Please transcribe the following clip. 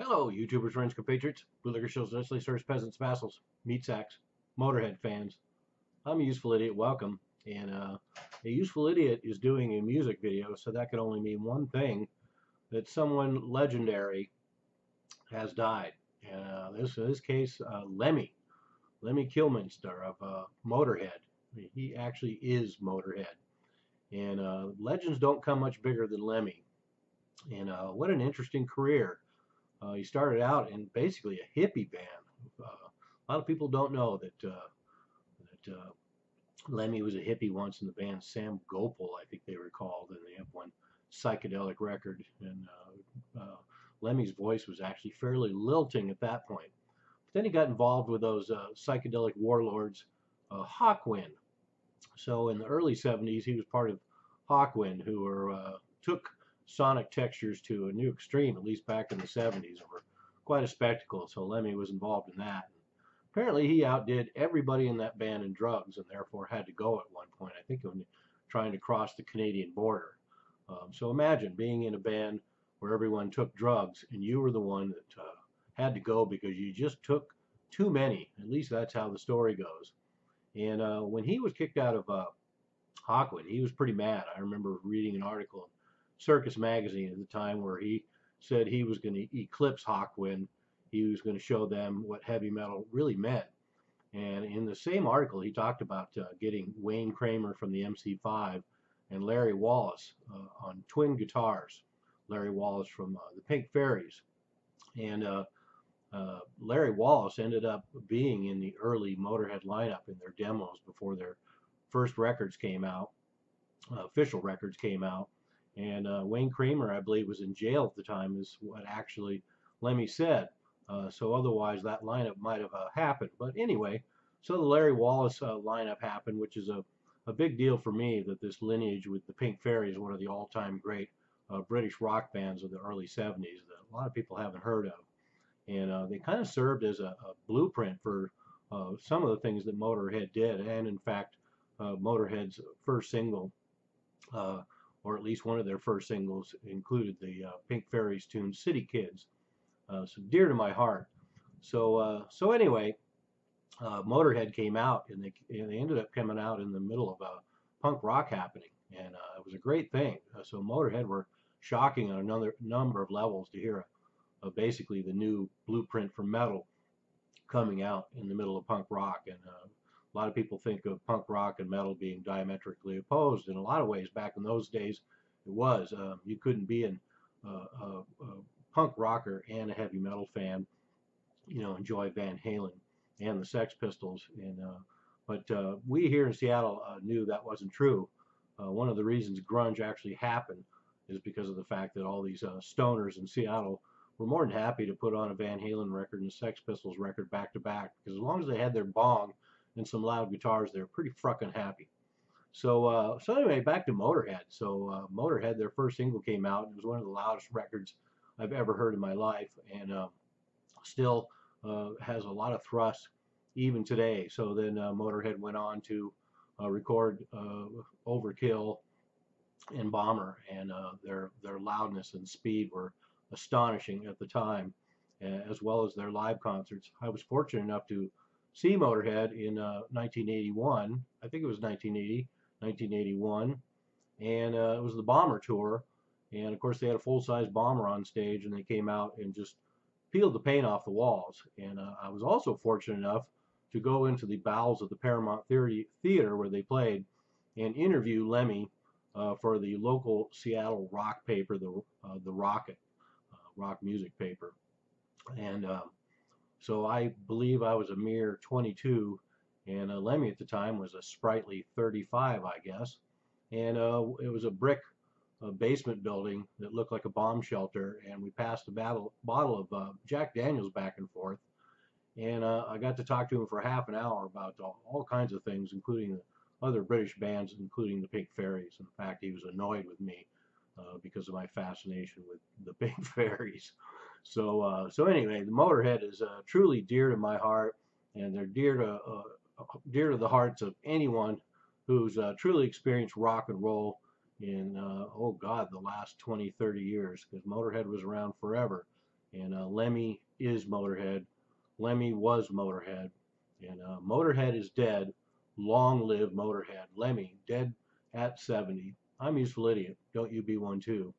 Hello, YouTubers, friends, compatriots, bootlegger shills, Nestle serves peasants, vassals, meat sacks, Motorhead fans. I'm a useful idiot. Welcome. And a useful idiot is doing a music video, so that can only mean one thing: that someone legendary has died. And in this case, Lemmy Kilminster of Motorhead. He actually is Motorhead. And legends don't come much bigger than Lemmy. And what an interesting career. He started out in basically a hippie band. A lot of people don't know that Lemmy was a hippie once in the band Sam Gopal, I think they were called, and they have one psychedelic record. And Lemmy's voice was actually fairly lilting at that point. But then he got involved with those psychedelic warlords, Hawkwind. So in the early 70s, he was part of Hawkwind, who took sonic textures to a new extreme, at least back in the 70s, and were quite a spectacle. So Lemmy was involved in that. And apparently, he outdid everybody in that band in drugs, and therefore had to go at one point. I think when trying to cross the Canadian border. So imagine being in a band where everyone took drugs, and you were the one that had to go because you just took too many. At least that's how the story goes. And when he was kicked out of Hawkwind, he was pretty mad. I remember reading an article in Circus Magazine at the time where he said he was going to eclipse Hawkwind. He was going to show them what heavy metal really meant. And in the same article, he talked about getting Wayne Kramer from the MC5 and Larry Wallace on twin guitars. Larry Wallace from the Pink Fairies. And Larry Wallace ended up being in the early Motorhead lineup in their demos before their first records came out, official records came out. And Wayne Kramer, I believe, was in jail at the time, is what actually Lemmy said. So otherwise, that lineup might have happened. But anyway, so the Larry Wallace lineup happened, which is a big deal for me, that this lineage with the Pink Fairies, one of the all-time great British rock bands of the early 70s that a lot of people haven't heard of. And they kind of served as a blueprint for some of the things that Motorhead did. And in fact, Motorhead's first single, or at least one of their first singles, included the Pink Fairies tune City Kids. So dear to my heart. So anyway, Motorhead came out, and they ended up coming out in the middle of a punk rock happening, and it was a great thing. So Motorhead were shocking on another number of levels to hear basically the new blueprint for metal coming out in the middle of punk rock. And a lot of people think of punk rock and metal being diametrically opposed. In a lot of ways, back in those days, it was. You couldn't be a punk rocker and a heavy metal fan, enjoy Van Halen and the Sex Pistols. But we here in Seattle knew that wasn't true. One of the reasons grunge actually happened is because of the fact that all these stoners in Seattle were more than happy to put on a Van Halen record and a Sex Pistols record back to back, because as long as they had their bong and some loud guitars, they were pretty fucking happy. So anyway, back to Motorhead. So Motorhead, their first single came out, and it was one of the loudest records I've ever heard in my life, and still has a lot of thrust even today. So then Motorhead went on to record Overkill and Bomber, and their loudness and speed were astonishing at the time, as well as their live concerts. I was fortunate enough to see Motorhead in 1981. I think it was 1981, and it was the Bomber tour. And of course, they had a full-size Bomber on stage, and they came out and just peeled the paint off the walls. And I was also fortunate enough to go into the bowels of the Paramount Theater where they played and interview Lemmy for the local Seattle rock paper, the Rocket, rock music paper. And so I believe I was a mere 22, and Lemmy at the time was a sprightly 35, I guess. And it was a brick basement building that looked like a bomb shelter, and we passed a bottle of Jack Daniels back and forth. And I got to talk to him for half an hour about all kinds of things, including the other British bands, including the Pink Fairies. In fact, he was annoyed with me because of my fascination with the Pink Fairies. So anyway, the Motorhead is truly dear to my heart, and they're dear to the hearts of anyone who's truly experienced rock and roll in, oh God, the last 20, 30 years, because Motorhead was around forever. And Lemmy is Motorhead. Lemmy was Motorhead. And Motorhead is dead. Long live Motorhead. Lemmy, dead at 70. I'm a useful idiot. Don't you be one too.